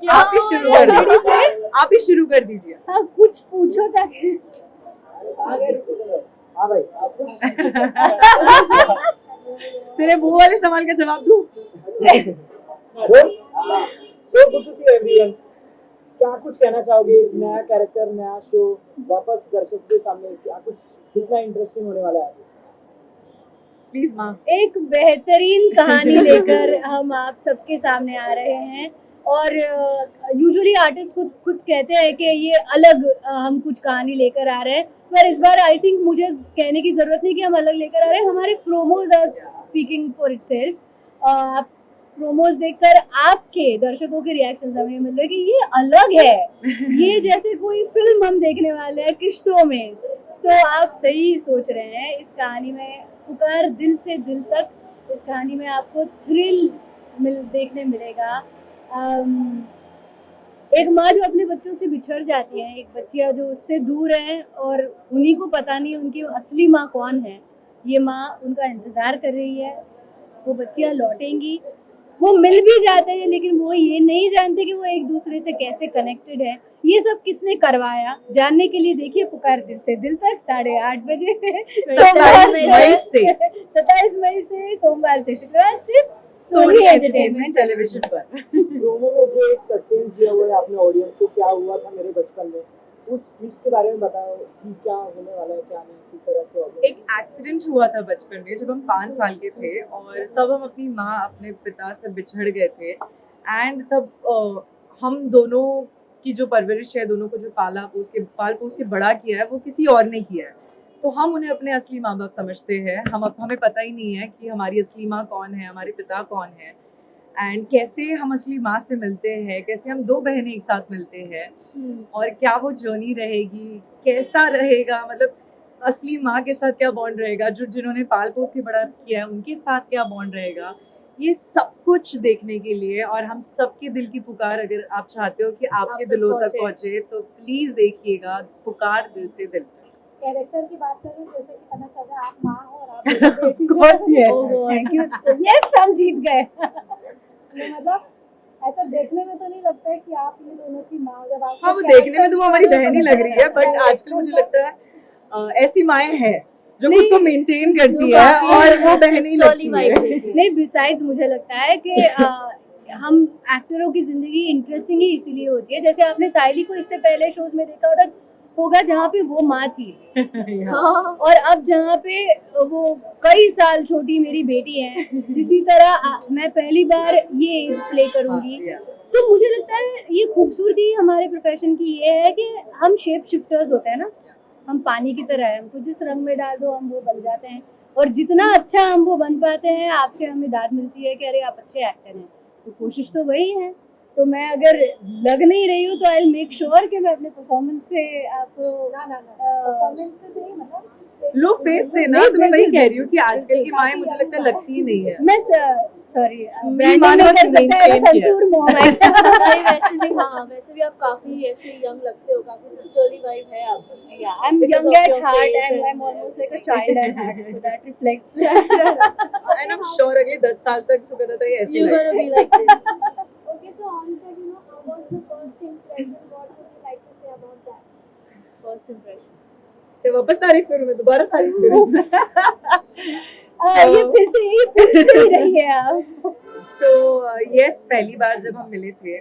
आप ही शुरू कर दीजिए, आप ही शुरू कर दीजिए। हाँ कुछ पूछो ताकि हाँ भाई तेरे वो वाले सवाल का जवाब दूं? So good to see everyone. क्या कुछ कहना चाहोगे? एक नया कैरेक्टर, नया शो वापस दर्शक के सामने, क्या कुछ कितना इंटरेस्टिंग होने वाला है? प्लीज माँ। एक बेहतरीन कहानी लेकर हम आप सबके सामने आ रहे हैं। और यूजुअली आर्टिस्ट खुद कहते हैं कि ये अलग हम कुछ कहानी लेकर आ रहे हैं, पर इस बार आई थिंक मुझे कहने की जरूरत नहीं कि हम अलग लेकर आ रहे हैं। हमारे promos are speaking for itself. आप प्रोमोज देखकर आपके दर्शकों के रिएक्शन हमें मिल रहे हैं कि ये अलग है, ये जैसे कोई फिल्म हम देखने वाले हैं किश्तों में। तो आप सही सोच रहे हैं, इस कहानी में पुकार दिल से दिल तक, इस कहानी में आपको थ्रिल देखने मिलेगा। एक माँ जो अपने बच्चों से बिछड़ जाती है, एक बच्चियाँ जो उससे दूर है और उन्हीं को पता नहीं उनकी असली माँ कौन है। ये माँ उनका इंतजार कर रही है, वो बच्चियाँ लौटेंगी, वो मिल भी जाते हैं लेकिन वो ये नहीं जानते कि वो एक दूसरे से कैसे कनेक्टेड है। ये सब किसने करवाया, जानने के लिए देखिए पुकार दिल से दिल तक 8:30 बजे 27 मई से 27 मई से सोमवार से शुक्रवार सिर्फ सोनी एंटरटेनमेंट टेलीविजन पर। प्रोमो में जो एक सस्पेंस दिया हुआ है आपने ऑडियंस को, क्या हुआ था मेरे बचपन में, उस ट्विस्ट के बारे में बताओ कि क्या होने वाला है, क्या नहीं, किस तरह से audience- एक एक्सीडेंट हुआ था बचपन में जब हम 5 साल के थे और तब हम अपनी माँ अपने पिता से बिछड़ गए थे। एंड तब हम दोनों की जो परवरिश है, दोनों को जो पाल पोस के बड़ा किया है, वो किसी और ने किया है। तो हम उन्हें अपने असली माँ बाप समझते हैं। हमें पता ही नहीं है कि हमारी असली माँ कौन है, हमारे पिता कौन है, एंड कैसे हम असली माँ से मिलते हैं, कैसे हम 2 बहनें एक साथ मिलते हैं और क्या वो जर्नी रहेगी, कैसा रहेगा, मतलब असली माँ के साथ क्या बॉन्ड रहेगा, जिन्होंने पाल पोस के बड़ा किया है उनके साथ क्या बॉन्ड रहेगा, ये सब कुछ देखने के लिए। और हम सबके दिल की पुकार, अगर आप चाहते हो कि आपके दिलों तक पहुंचे तो प्लीज देखिएगा पुकार दिल से दिल तक। कैरेक्टर की बात करें, जैसे कि पता चल रहा है आप माँ हो और आप बेटी Of course, yes. Thank you, yes हम जीत गए। मतलब ऐसा देखने में तो नहीं लगता है कि आप ये दोनों की माँ, जब आप हाँ, वो देखने में तो वो हमारी बहन ही लग रही है, बट आजकल मुझे लगता है ऐसी माएँ हैं जो खुद को मेंटेन करती है और वो बहन ही लगती है। नहीं, बिसाइड्स मुझे लगता है कि हम एक्टरों की जिंदगी इंटरेस्टिंग ही इसीलिए होती है। जैसे आपने साइली को इससे पहले शोज में देखा होगा जहाँ पे वो माँ थी और अब जहाँ पे वो कई साल छोटी मेरी बेटी है, जिसी तरह मैं पहली बार ये प्ले करूंगी। तो मुझे लगता है ये खूबसूरती हमारे प्रोफेशन की ये है कि हम शेप शिफ्टर्स होते हैं ना, हम पानी की तरह है, हमको जिस रंग में डाल दो हम वो बन जाते हैं। और जितना अच्छा हम वो बन पाते हैं, आपसे हमें दाद मिलती है कि अरे आप अच्छे एक्टर हैं। तो कोशिश तो वही है। तो मैं अगर लग नहीं रही हूँ तो आई विल मेक श्योर कि मैं अपने परफॉर्मेंस से आपको परफॉर्मेंस से नहीं, मतलब लो फेस से ना, तो मैं वही कह रही हूँ कि आजकल की माएँ मुझे लगता है लगती ही नहीं है। मैं सॉरी ब्रांडिंग नहीं कर सकता है, संतूर मोम है। नहीं वैसे भी, हाँ वैसे भी आप काफी ऐसे यंग लगते हो, काफी सिस्टरली वाइब है आप। Yeah, I'm young at heart and I'm almost like a child at heart, so that reflects. And I'm sure अगले 10 साल तक सुगंधा ये ऐसे You're gonna be like this. okay, so on set, how was the first impression? What would you like to say about that? First impression. तो वापस तारीफ करूँ मैं, दोबारा तारीफ करूँ? ये फिर से ही पूछ ही रही है आप। तो यस, पहली बार जब हम मिले थे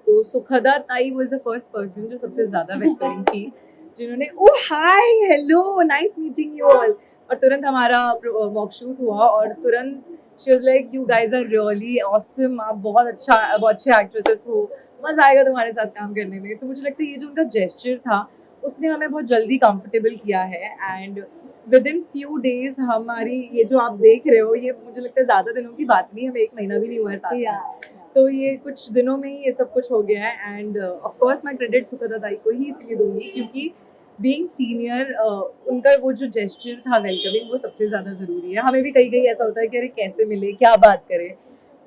तो सुखदा ताई वाज द फर्स्ट पर्सन जो सबसे ज्यादा वेलकमिंग थी, जिन्होंने oh hi hello nice meeting you all, और तुरंत हमारा मॉक शूट हुआ और तुरंत she was like you guys are really awesome, आप बहुत अच्छे एक्ट्रेसेस हो, मजा आएगा तुम्हारे साथ काम करने में। तो मुझे लगता है ये जो उनका जेस्चर था उसने हमें बहुत जल्दी कंफर्टेबल किया है। And with in few days हमारी ये जो आप देख रहे हो, ये मुझे लगता है ज्यादा दिनों की बात नहीं, हमें 1 महीना भी नहीं हुआ है साथ में, तो ये कुछ दिनों में ही ये सब कुछ हो गया है। एंड ऑफ कोर्स मैं क्रेडिट सुखदा ताई को ही इसलिए दूंगी क्योंकि बीइंग सीनियर उनका वो जो जेस्चर था वेलकमिंग, वो सबसे ज़्यादा ज़रूरी है। हमें भी कहीं ऐसा होता है कि अरे कैसे मिले, क्या बात करें,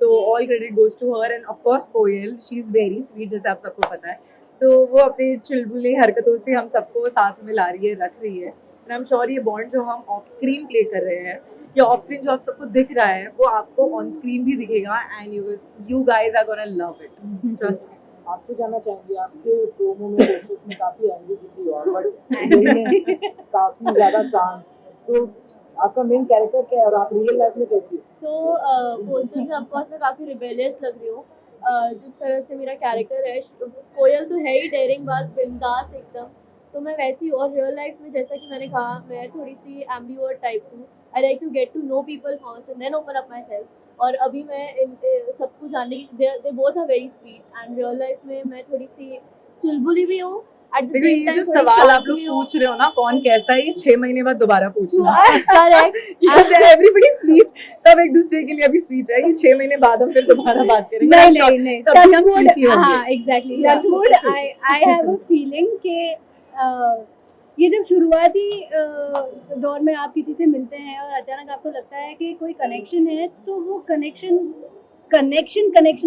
तो all credit goes to her. And of course Koel, she is very sweet, जैसे आप सबको पता है, तो वो अपनी चुलबुली हरकतों से हम सबको साथ में ला रही है, रख रही है। एंड आई एम श्योर ये बॉन्ड जो हम ऑफ स्क्रीन प्ले कर रहे हैं या ऑफ स्क्रीन जो आप सबको दिख रहा है वो आपको ऑन स्क्रीन भी दिखेगा, and you guys are gonna love it, trust me. आपसे जानना चाहेंगे, आपके प्रोमो में पोस्टर्स में काफी एंग्री दिखी और बट काफी ज्यादा शांत, तो आपका मेन कैरेक्टर क्या है और आप रियल लाइफ में कैसी हो? सो पोस्टर में ऑफकोर्स मैं काफ़ी रिबेलियस लग रही हूँ। जिस तरह से मेरा कैरेक्टर है, कोयल तो है ही डेयरिंग बाज, बिंदास एकदम, तो मैं वैसी हूँ। और रियल लाइफ में जैसा कि मैंने कहा, मैं थोड़ी सी एम्बिवर्ट टाइप हूँ। I like to get to know people first and then open up myself. और अभी मैं सबको जानने की, they both are very sweet, and real life में मैं थोड़ी सी चुलबुली भी हूँ। देखो ये जो सवाल आप लोग पूछ रहे हो ना, कौन कैसा है, ये 6 महीने बाद दोबारा पूछना। करेक्ट। एवरीबॉडी स्वीट, सब एक दूसरे के लिए अभी स्वीट है। ये 6 महीने बाद हम फिर दोबारा बात करेंगे। नहीं तभी हम sweet ही होंगे। हाँ exactly, touchwood. I have a feeling कि ये जब शुरुआती दौर में आप किसी से मिलते हैं और अचानक आपको लगता है कि कोई कनेक्शन है, तो वो कनेक्शन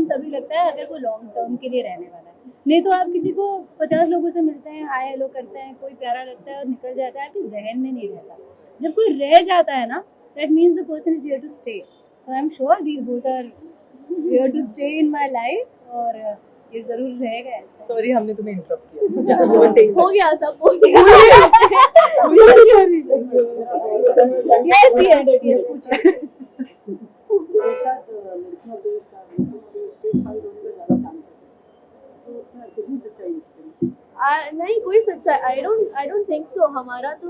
तभी लगता है अगर वो लॉन्ग टर्म के लिए रहने वाला है। नहीं तो आप किसी को 50 लोगों से मिलते हैं, हाय हेलो करते हैं, कोई प्यारा लगता है और निकल जाता है, आपके जहन में नहीं रहता। जब कोई रह जाता है ना, that means the person is here to stay. So I am sure these both are here to stay in my life, और ये जरूर रहेगा ऐसा। सॉरी हमने तुम्हें इंटरप्ट किया। हो गया सब, हो गया। यस पूछिए। नहीं कोई सच्चाई, आई डोंट थिंक सो। हमारा तो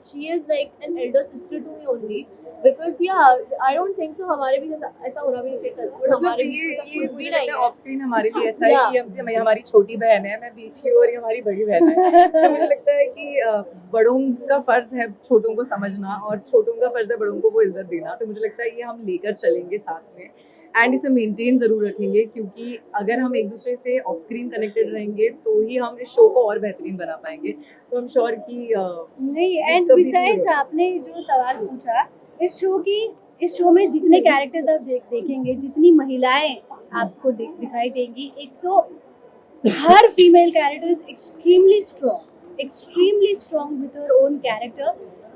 she is like an elder sister to me only, because yeah I don't think so हमारे भी ऐसा होना भी नहीं चाहिए। बट हमारे ये कुछ भी नहीं है। ऑफ स्क्रीन हमारे लिए ऐसा है कि हमसे हमारी छोटी बहन है, मैं बीच की और ये हमारी बड़ी बहन है। तो मुझे लगता है कि बड़ों का फर्ज है छोटों को समझना, और छोटों का फर्ज है बड़ों को वो इज्जत देना। तो मुझे लगता है ये हम लेकर चलेंगे साथ में, एंड इसे मेंटेन जरूर रखेंगे, क्योंकि अगर हम एक दूसरे से ऑफ स्क्रीन कनेक्टेड रहेंगे तो ही हम इस शो को और बेहतरीन बना पाएंगे। तो हम श्योर कि नहीं, एंड बिसाइड्स आपने जो सवाल पूछा, इस शो में जितने कैरेक्टर्स आप देखेंगे, जितनी महिलाएं आपको दिखाई देंगी, एक तो हर female character is extremely strong with her own character,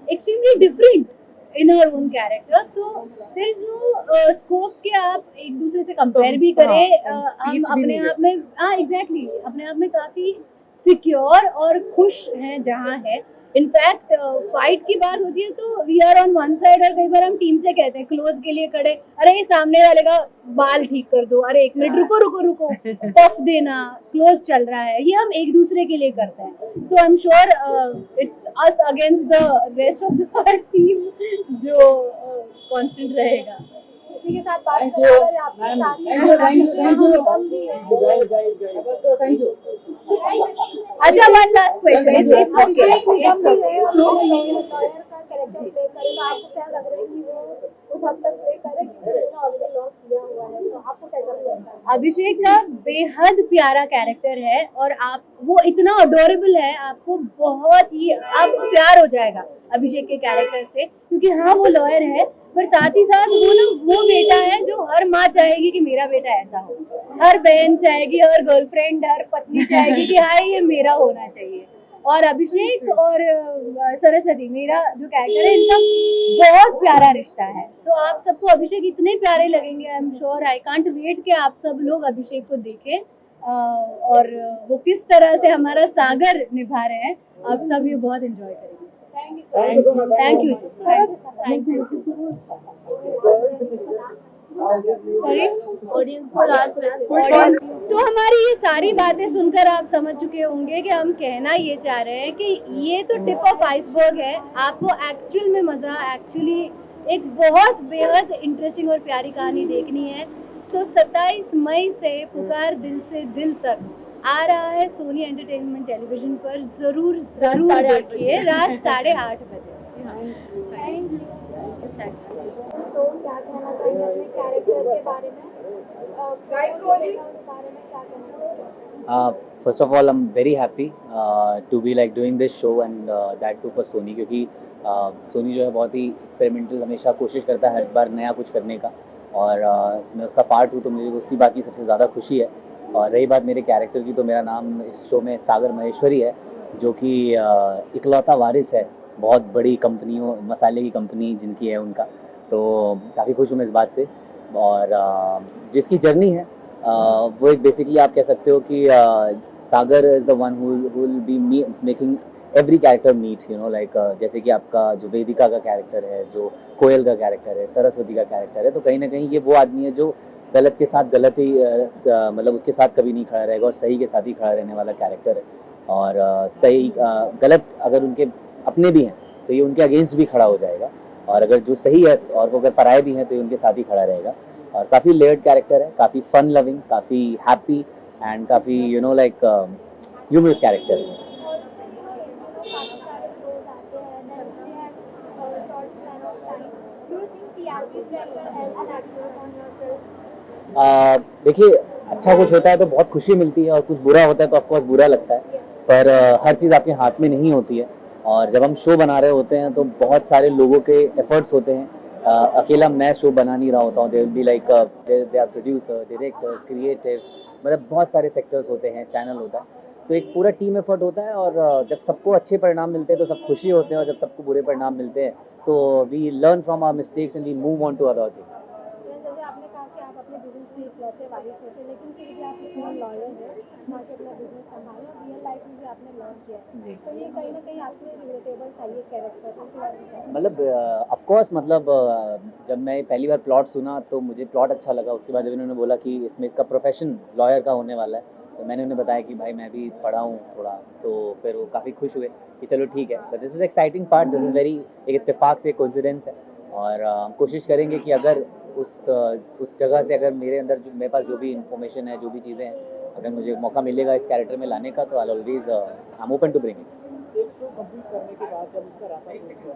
extremely different in her own character. तो देयर इज नो स्कोप कि आप एक दूसरे से कंपेयर भी करें। हम अपने आप में एग्जैक्टली अपने आप में काफी सिक्योर और खुश हैं जहाँ है। इनफैक्ट फाइट की बात होती है तो we are on one side, और कई बार हम टीम से कहते हैं क्लोज के लिए खड़े, अरे ये सामने वाले का बाल ठीक कर दो, अरे 1 मिनट रुको पफ देना, क्लोज चल रहा है, ये हम एक दूसरे के लिए करते हैं। तो आई am sure it's us against the rest of the team जो कांस्टेंट रहेगा। इसी के साथ बात करें आपके साथ अच्छा, one last question. It's okay. आपको क्या लग रहा है कि वो उस हद तक प्ले करे कि उन्होंने ऑलरेडी लॉन्च किया हुआ है, तो आपको कैसा लगता है? अभिषेक का बेहद प्यारा कैरेक्टर है, और आप वो इतना अडोरेबल है, आपको आपको प्यार हो जाएगा अभिषेक के कैरेक्टर से, क्योंकि हाँ वो लॉयर है, पर साथ ही साथ वो बेटा है जो हर माँ चाहेगी कि मेरा बेटा ऐसा हो, हर बहन चाहेगी, हर गर्लफ्रेंड, हर पत्नी चाहेगी कि हाँ ये मेरा होना चाहिए। और अभिषेक और सरस्वती, मेरा जो कैरेक्टर है, इनका बहुत प्यारा रिश्ता है। तो आप सबको अभिषेक इतने प्यारे लगेंगे, I am sure, I can't wait कि आप सब लोग अभिषेक को देखें, और वो किस तरह से हमारा सागर निभा रहे हैं, आप सब ये बहुत एंजॉय करेंगे। Thank you. सॉरी ऑडियंस को लास्ट मैसेज। तो हमारी ये सारी बातें सुनकर आप समझ चुके होंगे कि हम कहना ये चाह रहे हैं कि ये तो टिप ऑफ आइसबर्ग है। आपको एक्चुअल में मजा, एक्चुअली एक बहुत बेहद इंटरेस्टिंग और प्यारी कहानी देखनी है तो 27 मई से पुकार दिल से दिल तक आ रहा है सोनी एंटरटेनमेंट टेलीविजन पर। जरूर देखिए, रात 8:30 बजे। Thank you. तो क्या कहना चाहिए अपने कैरेक्टर के बारे में? First of all, I'm very happy to be like doing this show and that too for Sony, क्योंकि Sony जो है बहुत ही एक्सपेरिमेंटल हमेशा कोशिश करता है हर बार नया कुछ करने का, और मैं उसका पार्ट हूँ, तो मुझे उसी बात की सबसे ज़्यादा खुशी है। और रही बात मेरे कैरेक्टर की, तो मेरा नाम इस शो में सागर महेश्वरी है, जो कि इकलौता वारिस है बहुत बड़ी कंपनियों, मसाले की कंपनी जिनकी है उनका। तो काफ़ी खुश हूँ मैं इस बात से, और जिसकी जर्नी है वो एक बेसिकली आप कह सकते हो कि Sagar is the one who will be making every character meet, you know, like जैसे कि आपका जो वेदिका का कैरेक्टर है, जो कोयल का कैरेक्टर है, सरस्वती का कैरेक्टर है, तो कहीं ना कहीं ये वो आदमी है जो गलत के साथ गलत ही मतलब उसके साथ कभी नहीं खड़ा रहेगा और सही के साथ ही खड़ा रहने वाला कैरेक्टर है। और गलत अगर उनके अपने भी हैं तो ये उनके अगेंस्ट भी खड़ा हो जाएगा, और अगर जो सही है और वो अगर पराये भी हैं तो ये उनके साथ ही खड़ा रहेगा। और काफ़ी लेयर्ड कैरेक्टर है, काफ़ी फन लविंग, काफ़ी हैप्पी एंड काफ़ी you know like humorous character है। देखिए, अच्छा कुछ होता है तो बहुत खुशी मिलती है, और कुछ बुरा होता है तो ऑफकोर्स बुरा लगता है, पर हर चीज़ आपके हाथ में नहीं होती है। और जब हम शो बना रहे होते हैं तो बहुत सारे लोगों के एफर्ट्स होते हैं। अकेला मैं शो बना नहीं रहा होता हूँ, they will be like they are producer, directors, creative, मतलब बहुत सारे सेक्टर्स होते हैं, चैनल होता है, तो एक पूरा टीम एफर्ट होता है। और जब सबको अच्छे परिणाम मिलते हैं तो सब खुशी होते हैं, और जब सबको बुरे परिणाम मिलते हैं तो we learn from our mistakes and we move on to other thing. जैसे आपने कहा कि आप अपने बिजनेस में इकलौते वारिस थे, लेकिन फिर भी आप इतना लॉयल हैं ताकि अपना बिजनेस संभालें, और रियल लाइफ में भी आपने लर्न किया है, तो ये कहीं ना कहीं आपके लिए रिलेटेबल था ये कैरेक्टर, उसके बारे में क्या? मतलब ऑफ कोर्स, मतलब जब मैं पहली बार प्लॉट सुना तो मुझे प्लॉट अच्छा लगा। उसके बाद जब इन्होंने बोला कि इसमें इसका प्रोफेशन लॉयर का होने वाला है, तो मैंने उन्हें बताया कि भाई मैं भी पढ़ा हूँ थोड़ा, तो फिर वो काफ़ी खुश हुए कि चलो ठीक है। But this is exciting part, this is very एक इत्तेफाक से कोइंसिडेंस है। और हम कोशिश करेंगे कि अगर उस जगह से अगर मेरे अंदर मेरे पास जो भी इंफॉर्मेशन है, जो भी चीज़ें हैं, अगर मुझे मौका मिलेगा इस कैरेक्टर में लाने का, तो I always I am open to bring it. एक शो कंप्लीट करने के बाद जब उसका रैप अप हुआ,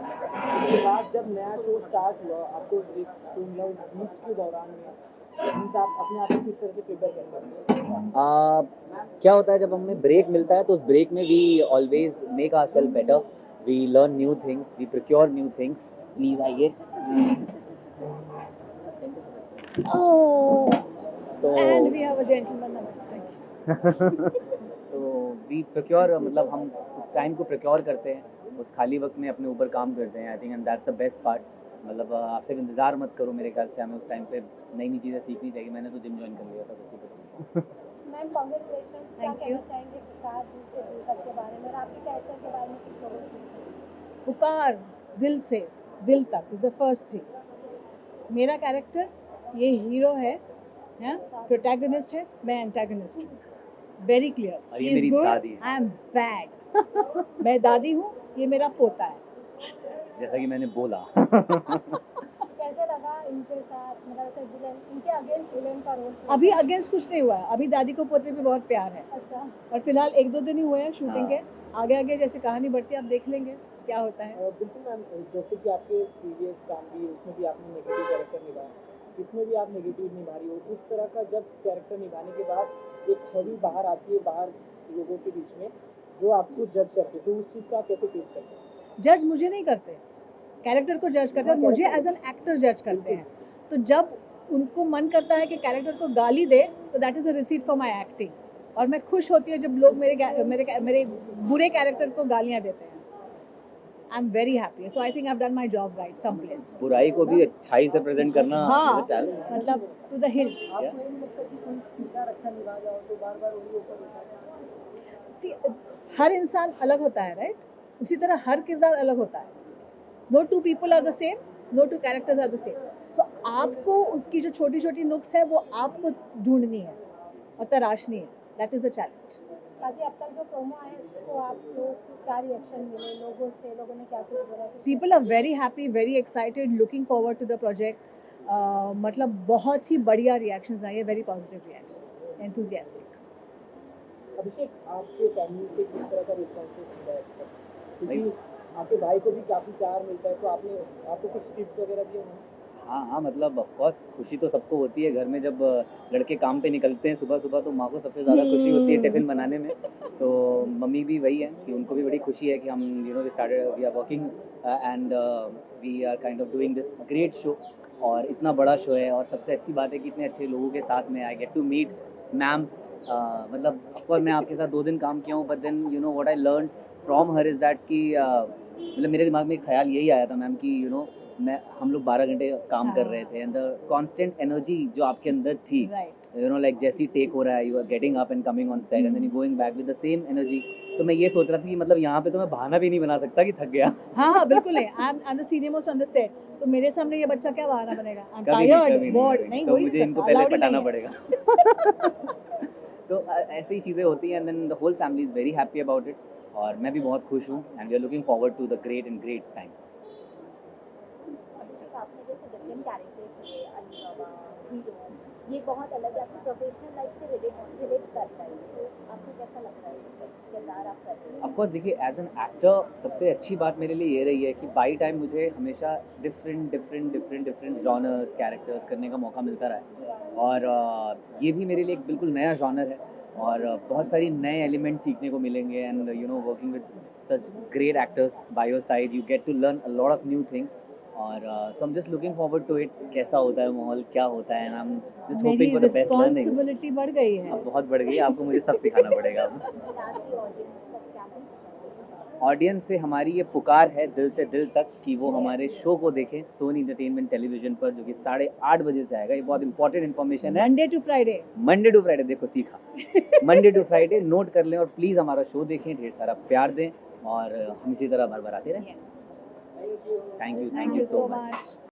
उसके बाद जब नया शो स्टार्ट हुआ, आपको एक शो मिला उस बीच के दौरान में मीन्स आप अपने आप को किस तरह से प्रिपेयर करते हैं? क्या होता है जब हमें ब्रेक मिलता है तो उस ब्रेक में we always make ourselves better, we learn new things, we procure new things. Please आइए। तो And we have a gentleman amongst us. तो वी प्रोक्योर, मतलब हम उस टाइम को प्रोक्योर करते हैं, उस खाली वक्त में अपने ऊपर काम करते हैं। I think and that's the best part. मतलब आप सिर्फ इंतज़ार मत करो, मेरे ख्याल से हमें उस टाइम पे नई नई चीज़ें सीखनी चाहिए। मैंने तो जिम ज्वाइन कर लिया था सच्ची बताऊं। मैम कॉन्ग्रेचुलेशन, क्या Thank कहना you. चाहेंगे पुकार दिल से दिल तक के बारे में, और आपके कैरेक्टर के बारे में कुछ लोगों को? पुकार दिल से दिल तक इज द फर्स्ट थिंग। मेरा कैरेक्टर ये हीरो है, प्रोटैगनिस्ट है, मैं एंटागनिस्ट हूँ। Very clear. और ये मेरी दादी है। I am bad. मैं दादी हूँ, ये मेरा पोता है। जैसा कि मैंने बोला। कैसे लगा इनके साथ, मतलब ऐसे विलेन, इनके अगेंस्ट विलेन का रोल? अभी अगेंस्ट कुछ नहीं हुआ है, अभी दादी को पोते पे बहुत प्यार है, अच्छा, और फिलहाल 1-2 दिन ही हुए हैं शूटिंग के। आगे आगे जैसे कहानी बढ़ती है आप देख लेंगे क्या होता है। बिल्कुल मैम, जैसे कि आपके प्रीवियस काम भी उसमें भी आपने नेगेटिव कैरेक्टर निभाया, इसमें भी आप नेगेटिव निभा रही हो। इस तरह का जब कैरेक्टर निभाने के बाद एक छवि बाहर आती है, बाहर लोगों के बीच में जो आपको जज करते, तो उस चीज़ का आप कैसे फेस करते हैं? जज मुझे नहीं करते, कैरेक्टर को जज करते हैं, मुझे एज एन एक्टर जज करते हैं। तो जब उनको मन करता है कि कैरेक्टर को गाली दे, तो that is a receipt for my acting. और मैं खुश होती हूँ जब लोग मेरे बुरे कैरेक्टर को गालियाँ देते हैं। I am very happy, so I think I have done my job right some place. बुराई को भी अच्छाई से प्रेजेंट करना हाँ, is a talent. मतलब टू द हिल। आपको ये नहीं लगता कि कोई किरदार अच्छा निभा जाओ तो बार बार वही ऊपर होता है? हर इंसान अलग होता है, राइट? उसी तरह हर किरदार अलग होता है। No two people are the same, no two characters are the same. So आपको उसकी जो छोटी छोटी नुक्स है वो आपको ढूंढनी है और तराशनी है। That is the challenge. ताकि अब तक जो प्रोमो आए उसको आप लोग क्या रिएक्शन मिले लोगों से, लोगों ने क्या कुछ बोला? People are very happy, very excited, looking forward to the project. मतलब बहुत ही बढ़िया रिएक्शंस आए हैं, very positive reactions, enthusiastic. Abhishek, आपके फैमिली से किस तरह का रिस्पॉन्स मिला है? क्योंकि आपके भाई को भी काफ़ी प्यार मिलता है, तो आपको कुछ टिप्स वगैरह दिए होंगे? हाँ, मतलब ऑफ कोर्स खुशी तो सबको होती है। घर में जब लड़के काम पे निकलते हैं सुबह सुबह, तो माँ को सबसे ज़्यादा खुशी होती है टिफ़िन बनाने में। तो मम्मी भी वही है कि उनको भी बड़ी खुशी है कि हम we are working and we are kind of doing this great show. और इतना बड़ा शो है, और सबसे अच्छी बात है कि इतने अच्छे लोगों के साथ में I get to meet ma'am. मतलब ऑफकोर्स मैं आपके साथ 2 दिन काम किया हूँ, but then what I learn from her is that कि मतलब मेरे दिमाग में एक ख्याल यही आया था मैम कि मैं हम लोग 12 घंटे काम कर रहे थे एंड द कांस्टेंट एनर्जी जो आपके अंदर थी, राइट यू नो लाइक जैसे ही टेक हो रहा है, you are getting up and coming on set and then you going back with the same energy. तो मैं ये सोच रहा था कि मतलब यहाँ पे तो मैं बहाना भी नहीं बना सकता कि थक गया। हाँ हाँ बिल्कुल है। I am the senior most on the set, तो मेरे सामने ये बच्चा क्या बहाना बनेगा? आई एम कभी टायर्ड, बोर्ड, कभी नहीं तो हो ही मुझे नहीं इनको सकता, पहले allowed ही पटाना नहीं है। पड़ेगा। तो ऐसे ही चीज़ें होती हैं and then the whole family is very happy about it और मैं भी बहुत खुश हूँ and we are looking forward to the great and great time. Abhishek, आपने जैसे डिफरेंट कैरेक्टर किए, अली बाबा, हीरो, ये बहुत अलग है, आपकी प्रोफेशनल लाइफ से रिलेट करता है, तो आपको कैसा लगता है ये किरदार आप कर रहे हैं? ऑफ कोर्स देखिए, एज एन एक्टर सबसे अच्छी बात मेरे लिए ये रही है कि बाई टाइम मुझे हमेशा डिफरेंट जॉनर्स कैरेक्टर्स करने का मौका मिलता रहा है और ये भी मेरे लिए एक बिल्कुल नया जॉनर है और बहुत सारी नए एलिमेंट सीखने को मिलेंगे and you know working with such great actors by your side you get to learn a lot of new things और so I am just looking forward to it, कैसा होता है माहौल, क्या होता है and I am just hoping for the best learnings. Responsibility बढ़ गई है। अब बहुत बढ़ गई है, आपको मुझे सब सिखाना पड़ेगा अब। लास्टली ऑडियंस तक क्या मैसेज है? ऑडियंस से हमारी ये पुकार है दिल से दिल तक कि वो हमारे शो को देखें सोनी एंटरटेनमेंट टेलीविजन पर, जो कि 8:30 बजे से आएगा। ये बहुत इंपॉर्टेंट इन्फॉर्मेशन है। Monday to Friday. Monday to Friday, देखो सीखा। मंडे टू फ्राइडे नोट कर लें और प्लीज़ हमारा शो देखें, ढेर सारा प्यार दें और हम इसी तरह भर भराते रहें। Thank you so much.